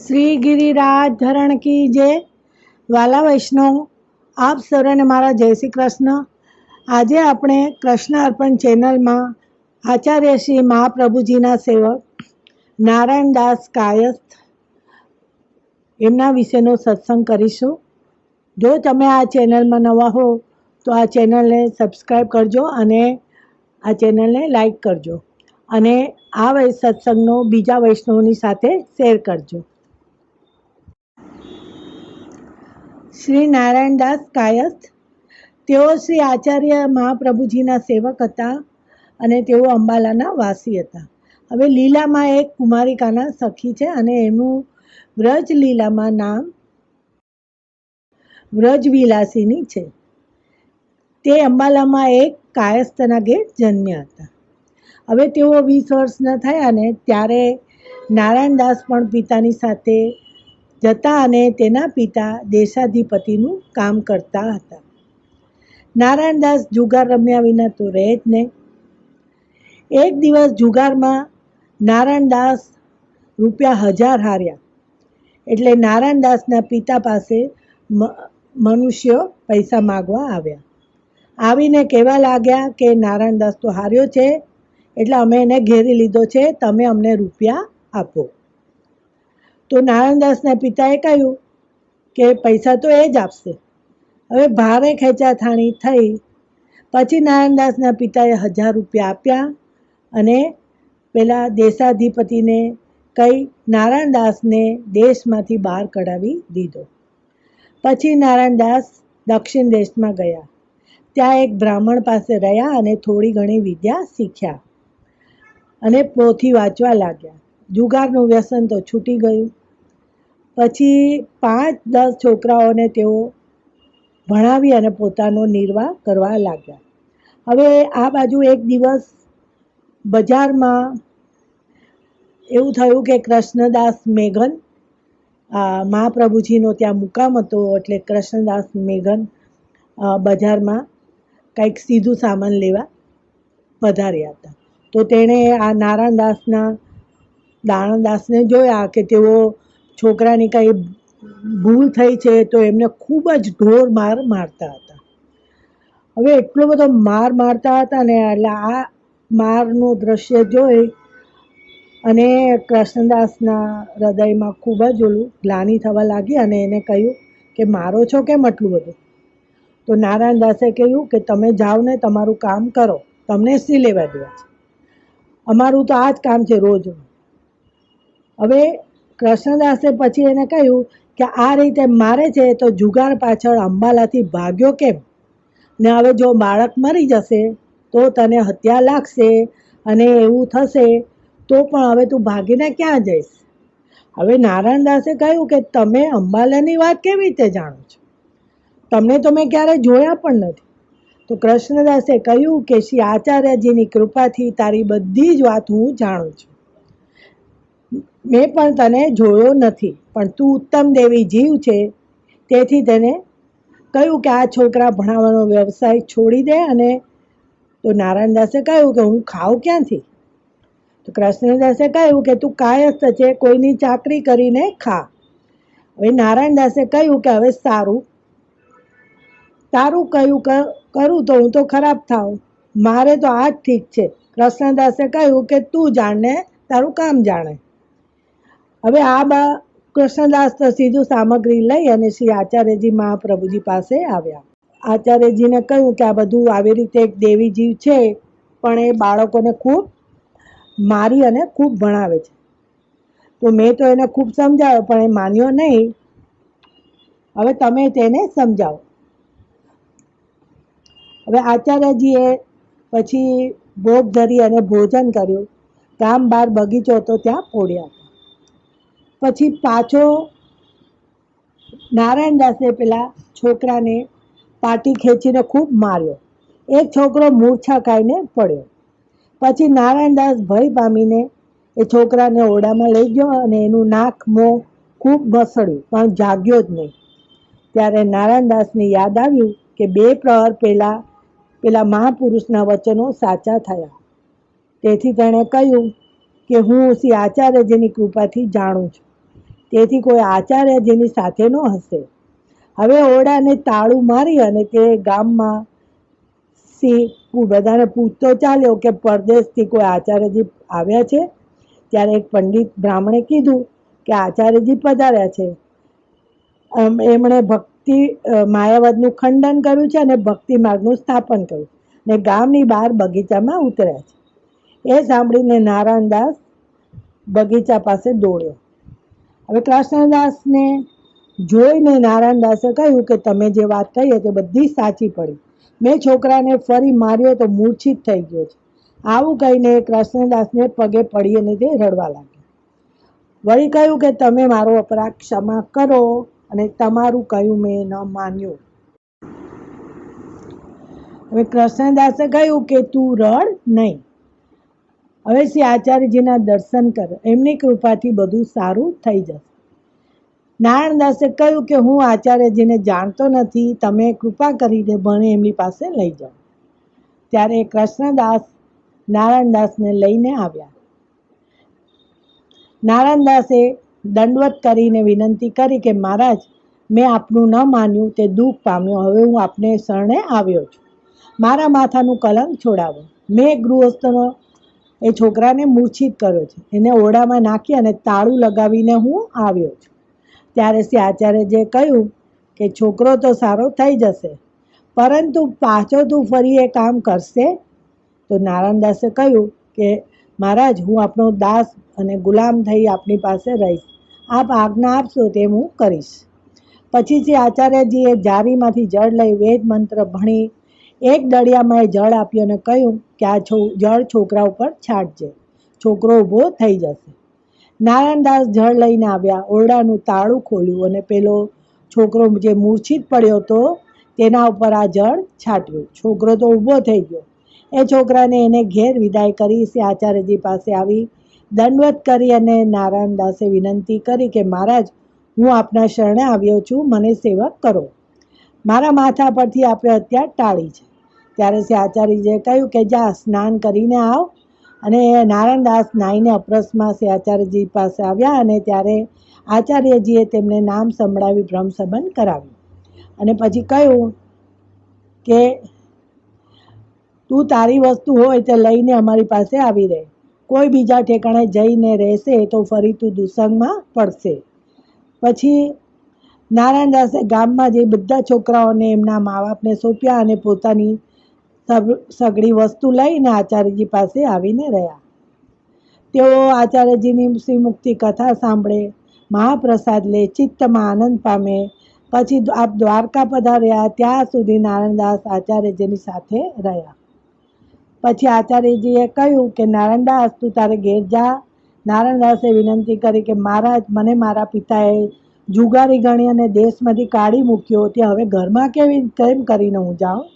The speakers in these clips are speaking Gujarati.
શ્રી ગિરિરાજ ધરણ કી જય. વાલા વૈષ્ણવ, આપ સર્વને મારા જય શ્રી કૃષ્ણ. આજે આપણે કૃષ્ણ અર્પણ ચેનલમાં આચાર્ય શ્રી મહાપ્રભુજીના સેવક નારાયણદાસ કાયસ્થ એમના વિશેનો સત્સંગ કરીશું. જો તમે આ ચેનલમાં નવા હો તો આ ચેનલને સબસ્ક્રાઈબ કરજો અને આ ચેનલને લાઈક કરજો અને આ સત્સંગનો બીજા વૈષ્ણવની સાથે શેર કરજો. શ્રી નારાયણદાસ કાયસ્થ તેઓ શ્રી આચાર્ય મહાપ્રભુજીના સેવક હતા અને તેઓ અંબાલાના વાસી હતા. હવે લીલામાં એક કુમારિકાના સખી છે અને એનું વ્રજ લીલામાં નામ વ્રજવિલાસિની છે. તે અંબાલામાં એક કાયસ્થના ઘેર જન્મ્યા હતા. હવે તેઓ 20 વર્ષના થયા ને ત્યારે નારાયણદાસ પણ પિતાની સાથે જતા અને તેના પિતા દેશાધિપતિનું કામ કરતા હતા. નારાયણદાસ જુગાર રમ્યા વિના તો રહે જ નહીં. એક દિવસ જુગારમાં નારાયણદાસ ₹1000 હાર્યા. એટલે નારાયણદાસના પિતા પાસે મનુષ્યો પૈસા માગવા આવ્યા. આવીને કહેવા લાગ્યા કે નારાયણદાસ તો હાર્યો છે, એટલે અમે એને ઘેરી લીધો છે, તમે અમને રૂપિયા આપો. તો નારાયણદાસના પિતાએ કહ્યું કે પૈસા તો એ જ આપશે. હવે ભારે ખેંચાથાણી થઈ. પછી નારાયણદાસના પિતાએ ₹1000 આપ્યા અને પેલા દેશાધિપતિને કહી નારાયણદાસને દેશમાંથી બહાર કઢાવી દીધો. પછી નારાયણદાસ દક્ષિણ દેશમાં ગયા. ત્યાં એક બ્રાહ્મણ પાસે રહ્યા અને થોડી ઘણી વિદ્યા શીખ્યા અને પોથી વાંચવા લાગ્યા. જુગારનું વ્યસન તો છૂટી ગયું. પછી 5-10 છોકરાઓને તેઓ ભણાવી અને પોતાનો નિર્વાહ કરવા લાગ્યા. હવે આ બાજુ એક દિવસ બજારમાં એવું થયું કે કૃષ્ણદાસ મેઘન મહાપ્રભુજીનો ત્યાં મુકામ હતો, એટલે કૃષ્ણદાસ મેઘન બજારમાં કંઈક સીધું સામાન લેવા પધાર્યા હતા. તો તેણે આ નારાયણદાસને જોયા કે તેઓ છોકરાની કંઈ ભૂલ થઈ છે તો એમને ખૂબ જ ઢોર માર મારતા હતા. હવે એટલો બધો માર મારતા હતા ને, એટલે આ મારનું દ્રશ્ય જોઈ અને કૃષ્ણદાસના હૃદયમાં ખૂબ જ ગ્લાનિ થવા લાગી અને એને કહ્યું કે મારો છો કેમ આટલું બધું? તો નારાયણદાસે કહ્યું કે તમે જાઓ ને તમારું કામ કરો, તમને શી લેવા દેવા છે, અમારું તો આ જ કામ છે રોજ. હવે કૃષ્ણદાસે પછી એને કહ્યું કે આ રીતે મારે છે તો જુગાર પાછળ અંબાલાથી ભાગ્યો કેમ? ને હવે જો બાળક મરી જશે તો તને હત્યા લાગશે અને એવું થશે તો પણ હવે તું ભાગીને ક્યાં જઈશ? હવે નારાયણદાસે કહ્યું કે તમે અંબાલાની વાત કેવી રીતે જાણો છો? તમને તો મેં ક્યારે જોયા પણ નથી. તો કૃષ્ણદાસે કહ્યું કે શ્રી આચાર્યજીની કૃપાથી તારી બધી જ વાત હું જાણું છું. મેં પણ તને જોયો નથી, પણ તું ઉત્તમ દેવી જીવ છે, તેથી તેને કહ્યું કે આ છોકરા ભણાવવાનો વ્યવસાય છોડી દે. અને તો નારાયણદાસે કહ્યું કે હું ખાઉં ક્યાંથી? તો કૃષ્ણદાસે કહ્યું કે તું કાયસ્થ છે, કોઈની ચાકરી કરીને ખા. હવે નારાયણદાસે કહ્યું કે હવે સારું, તારું કહ્યું કરું તો હું તો ખરાબ થાઉં, મારે તો આ જ ઠીક છે. કૃષ્ણદાસે કહ્યું કે તું જાણે, તારું કામ જાણે. હવે આ કૃષ્ણદાસ તો સીધું સામગ્રી લઈ અને શ્રી આચાર્યજી મહાપ્રભુજી પાસે આવ્યા. આચાર્યજીને કહ્યું કે આ બધું આવી રીતે એક દેવી જીવ છે, પણ એ બાળકોને ખૂબ મારી અને ખૂબ ભણાવે છે. તો મેં તો એને ખૂબ સમજાવ્યો પણ એ માન્યો નહીં. હવે તમે તેને સમજાવો. હવે આચાર્યજીએ પછી ભોગ ધરી અને ભોજન કર્યું. ગામ બહાર બગીચો હતો, ત્યાં પોડ્યા. પછી પાછો નારાયણદાસે પેલા છોકરાને પાટી ખેંચીને ખૂબ માર્યો. એક છોકરો મૂર્છા ખાઈને પડ્યો. પછી નારાયણદાસ ભય પામીને એ છોકરાને ઓરડામાં લઈ ગયો અને એનું નાક મોં ખૂબ મસળ્યું, પણ જાગ્યો જ નહીં. ત્યારે નારાયણદાસને યાદ આવ્યું કે 2 પ્રહર પેલા મહાપુરુષના વચનો સાચા થયા. તેથી તેણે કહ્યું કે હું શ્રી આચાર્યજીની કૃપાથી જાણું છું તેથી કોઈ આચાર્ય જેની સાથે ન હશે. હવે ઓરડાને તાળું મારી અને તે ગામમાં બધાને પૂછતો ચાલ્યો કે પરદેશથી કોઈ આચાર્યજી આવ્યા છે. ત્યારે એક પંડિત બ્રાહ્મણે કીધું કે આચાર્યજી પધાર્યા છે. એમણે ભક્તિ માયાવાદનું ખંડન કર્યું છે અને ભક્તિ માર્ગનું સ્થાપન કર્યું ને ગામની બહાર બગીચામાં ઉતર્યા છે. એ સાંભળીને નારાયણદાસ બગીચા પાસે દોડ્યો. હવે કૃષ્ણદાસને જોઈને નારાયણદાસે કહ્યું કે તમે જે વાત કહી તે બધી સાચી પડી. મેં છોકરાને ફરી માર્યો તો મૂર્છિત થઈ ગયો છે. આવું કહીને કૃષ્ણદાસને પગે પડી અને તે રડવા લાગ્યો. વળી કહ્યું કે તમે મારો અપરાધ ક્ષમા કરો અને તમારું કહ્યું મેં ન માન્યું. હવે કૃષ્ણદાસે કહ્યું કે તું રડ નહીં. હવે શ્રી આચાર્યજીના દર્શન કર, એમની કૃપાથી બધું સારું થઈ જશે. નારાયણદાસે કહ્યું કે હું આચાર્યજીને જાણતો નથી, તમે કૃપા કરીને મને એમની પાસે લઈ જાઓ. ત્યારે કૃષ્ણદાસ નારાયણદાસને લઈને આવ્યા. નારાયણદાસે દંડવત કરીને વિનંતી કરી કે મહારાજ, મેં આપનું ન માન્યું તે દુઃખ પામ્યો. હવે હું આપને શરણે આવ્યો છું. મારા માથાનું કલંક છોડાવો. મેં ગૃહસ્થનો એ છોકરાને મૂર્છિત કર્યો છે. એને ઓરડામાં નાખી અને તાળું લગાવીને હું આવ્યો છું. ત્યારે શ્રી આચાર્યજીએ કહ્યું કે છોકરો તો સારો થઈ જશે, પરંતુ પાછો તું ફરી એ કામ કરશે? તો નારાયણદાસે કહ્યું કે મહારાજ, હું આપનો દાસ અને ગુલામ થઈ આપની પાસે રહીશ. આપ આજ્ઞા આપશો તેમ હું કરીશ. પછી શ્રી આચાર્યજીએ જારીમાંથી જળ લઈ વેદ મંત્ર ભણી એક દળિયામાં એ જળ આપ્યું અને કહ્યું કે આ જળ છોકરા ઉપર છાંટજે, છોકરો ઊભો થઈ જશે. નારાયણદાસ જળ લઈને આવ્યા, ઓરડાનું તાળું ખોલ્યું અને પેલો છોકરો જે મૂર્છિત પડ્યો હતો તેના ઉપર આ જળ છાંટ્યું. છોકરો તો ઊભો થઈ ગયો. એ છોકરાને એને ઘેર વિદાય કરી શ્રી આચાર્યજી પાસે આવી દંડવત કરી અને નારાયણદાસે વિનંતી કરી કે મહારાજ, હું આપના શરણે આવ્યો છું, મને સેવક કરો. મારા માથા પરથી આપે અત્યારે ટાળી છે. ત્યારે શ્રી આચાર્યજીએ કહ્યું કે જા સ્નાન કરીને આવ. અને નારાયણદાસ નાઈને અપરસમાં શ્રી આચાર્યજી પાસે આવ્યા અને ત્યારે આચાર્યજીએ તેમને નામ સંભળાવી બ્રહ્મ સંબંધ કરાવ્યું અને પછી કહ્યું કે તું તારી વસ્તુ હોય તે લઈને અમારી પાસે આવી રહે. કોઈ બીજા ઠેકાણે જઈને રહેશે તો ફરી તું દુસંગમાં પડશે. પછી નારાયણદાસે ગામમાં જે બધા છોકરાઓને એમના મા બાપને સોંપ્યા અને પોતાની સગળી વસ્તુ લઈને આચાર્યજી પાસે આવીને રહ્યા. તેઓ આચાર્યજીની શ્રીમુક્તિ કથા સાંભળે, મહાપ્રસાદ લે, ચિત્તમાં આનંદ પામે. પછી આપ દ્વારકા પધાર્યા. ત્યાં સુધી નારાયણદાસ આચાર્યજીની સાથે રહ્યા. પછી આચાર્યજીએ કહ્યું કે નારાયણદાસ, તું તારે ઘેર જા. નારાયણદાસે વિનંતી કરી કે મહારાજ, મને મારા પિતાએ જુગારી ગણી અને દેશમાંથી કાઢી મૂક્યો, તે હવે ઘરમાં કેમ કરીને હું જાઉં?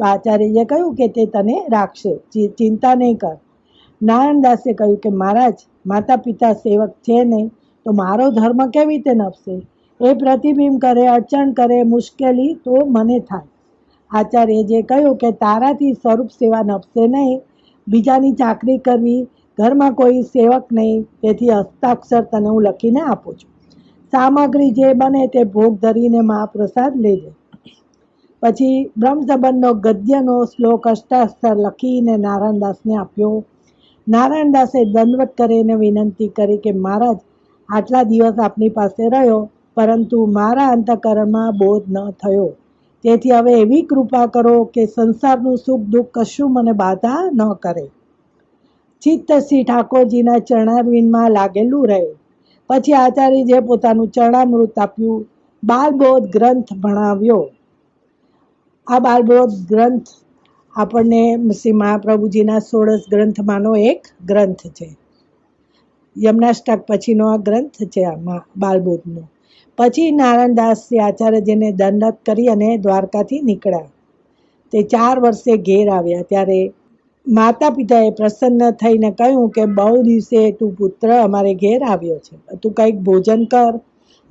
તો આચાર્યજીએ કહ્યું કે તે તને રાખશે, ચિંતા નહીં કર. નારાયણદાસે કહ્યું કે મહારાજ, માતા પિતા સેવક છે નહીં તો મારો ધર્મ કેવી રીતે નભશે? એ પ્રતિબિંબ કરે, અડચણ કરે, મુશ્કેલી તો મને થાય. આચાર્યજીએ કહ્યું કે તારાથી સ્વરૂપ સેવા નભશે નહીં. બીજાની ચાકરી કરવી, ઘરમાં કોઈ સેવક નહીં, તેથી હસ્તાક્ષર તને હું લખીને આપું છું. સામગ્રી જે બને તે ભોગ ધરીને મહાપ્રસાદ લેજે. પછી બ્રહ્મ સંબંધનો ગદ્યનો શ્લોક અષ્ટાક્ષર લખીને નારાયણદાસને આપ્યો. નારાયણદાસે દંડવત કરીને વિનંતી કરી કે મહારાજ, આટલા દિવસ આપની પાસે રહ્યો, પરંતુ મારા અંતઃકરણમાં બોધ ન થયો. તેથી હવે એવી કૃપા કરો કે સંસારનું સુખ દુઃખ કશું મને બાધા ન કરે. ચિત્ત શ્રી ઠાકોરજીના ચરણારવિંદમાં લાગેલું રહે. પછી આચાર્યજીએ પોતાનું ચરણામૃત આપ્યું, બાલબોધ ગ્રંથ ભણાવ્યો. આ બાલબોધ ગ્રંથ આપણને શ્રી મહાપ્રભુજીના 16 ગ્રંથમાંનો એક ગ્રંથ છે. યમનાષ્ટક પછીનો આ ગ્રંથ છે બાલબોધનો. પછી નારાયણદાસ શ્રી આચાર્યજીને દંડવત કરી અને દ્વારકાથી નીકળ્યા. તે 4 વર્ષે ઘેર આવ્યા. ત્યારે માતા પિતાએ પ્રસન્ન થઈને કહ્યું કે બહુ દિવસે તું પુત્ર અમારે ઘેર આવ્યો છે, તું કંઈક ભોજન કર,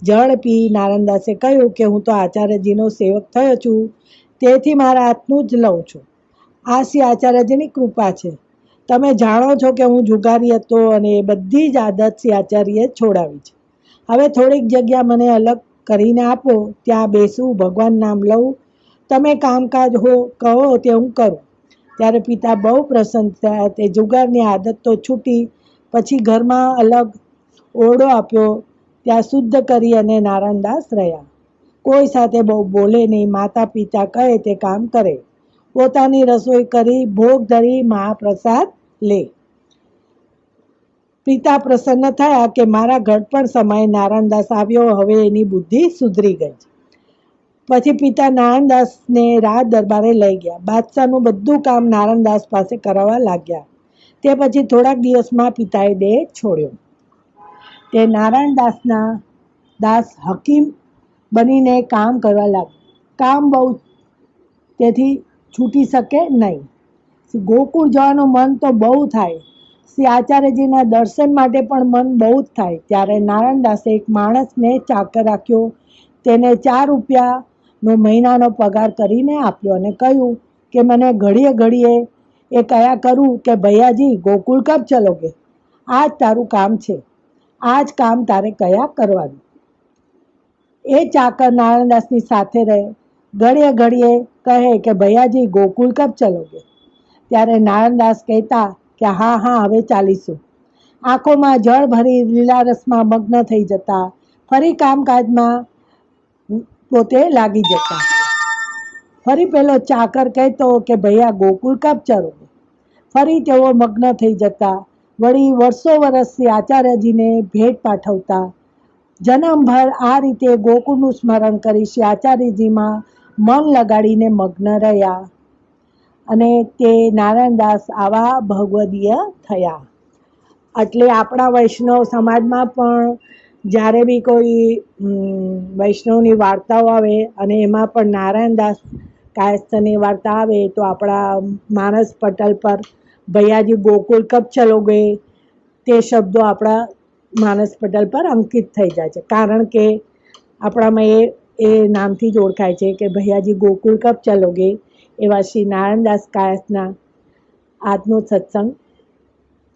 જળ પી. નારાયણદાસે કહ્યું કે હું તો આચાર્યજીનો સેવક થયો છું, તેથી મારા હાથનું જ લઉં છું. આ શ્રી આચાર્યજીની કૃપા છે. તમે જાણો છો કે હું જુગારી હતો અને એ બધી જ આદત શ્રી આચાર્યએ છોડાવી છે. હવે થોડીક જગ્યા મને અલગ કરીને આપો, ત્યાં બેસું, ભગવાન નામ લઉં, તમે કામકાજ હો કહો તે હું કરું. ત્યારે પિતા બહુ પ્રસન્ન થયા. તે જુગારની આદત તો છૂટી. પછી ઘરમાં અલગ ઓરડો આપ્યો, ત્યાં શુદ્ધ કરી અને નારાયણદાસ રહ્યા. કોઈ સાથે બહુ બોલે નહીં, માતા પિતા કહે તે કામ કરે, પોતાની રસોઈ કરી ભોગ ધરી મહાપ્રસાદ લે. પિતા પ્રસન્ન થયા કે મારા ઘડપણ સમયે નારાયણદાસ આવ્યો, હવે એની બુદ્ધિ સુધરી ગઈ. પછી પિતા નારાયણદાસને રાજ દરબારે લઈ ગયા. બાદશાહનું બધું કામ નારાયણદાસ પાસે કરાવવા લાગ્યા. તે પછી થોડાક દિવસમાં પિતાએ દેહ છોડ્યો. તે નારાયણદાસના દાસ હકીમ બનીને કામ કરવા લાગ્યા. કામ બહુ, તેથી છૂટી શકે નહીં. ગોકુળ જવાનું મન તો બહુ થાય. શ્રી આચાર્યજીના દર્શન માટે પણ મન બહુ જ થાય. ત્યારે નારાયણદાસે એક માણસને ચાકર રાખ્યો. તેને 4 રૂપિયાનો મહિનાનો પગાર કરીને આપ્યો અને કહ્યું કે મને ઘડીએ ઘડીએ એ કયા કરું કે ભૈયાજી ગોકુળ કબ ચલોગે, આ જ તારું કામ છે, આ જ કામ તારે કયા કરવાનું. એ ચાકર નારાયણદાસની સાથે રહે. ઘડીએ ઘડીએ કહે કે ભૈયાજી ગોકુળ કબ ચલોગે. ત્યારે નારાયણદાસ કહેતા કે હા હા, હવે ચાલીશું. આંખોમાં જળ ભરી લીલારસમાં મગ્ન થઈ જતા. ફરી કામકાજમાં પોતે લાગી જતા. ફરી પેલો ચાકર કહેતો કે ભૈયા ગોકુળ કબ ચલોગે. ફરી તેઓ મગ્ન થઈ જતા. વળી વર્ષો વર્ષથી આચાર્યજીને ભેટ પાઠવતા. જન્મભર આ રીતે ગોકુળનું સ્મરણ કરી શ્રી આચાર્યજીમાં મન લગાડીને મગ્ન રહ્યા અને તે નારાયણદાસ આવા ભગવદીય થયા. એટલે આપણા વૈષ્ણવ સમાજમાં પણ જ્યારે બી કોઈ વૈષ્ણવની વાર્તાઓ આવે અને એમાં પણ નારાયણદાસ કાયસ્થની વાર્તા આવે તો આપણા માનસ પટલ પર ભૈયાજી ગોકુળ કબ ચલોગે તે શબ્દો આપણા માનસ પટલ પર અંકિત થઈ જાય છે. કારણ કે આપણામાં એ નામથી જ ઓળખાય છે કે ભૈયાજી ગોકુળ કબ ચલોગે. એવા શ્રી નારાયણદાસ કાયસ્થના આજનો સત્સંગ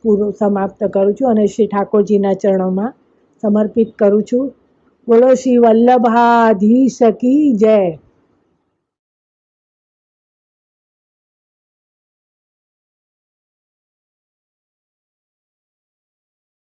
પૂરો સમાપ્ત કરું છું અને શ્રી ઠાકોરજીના ચરણોમાં સમર્પિત કરું છું. બોલો શ્રી વલ્લભાધીશ કી જય.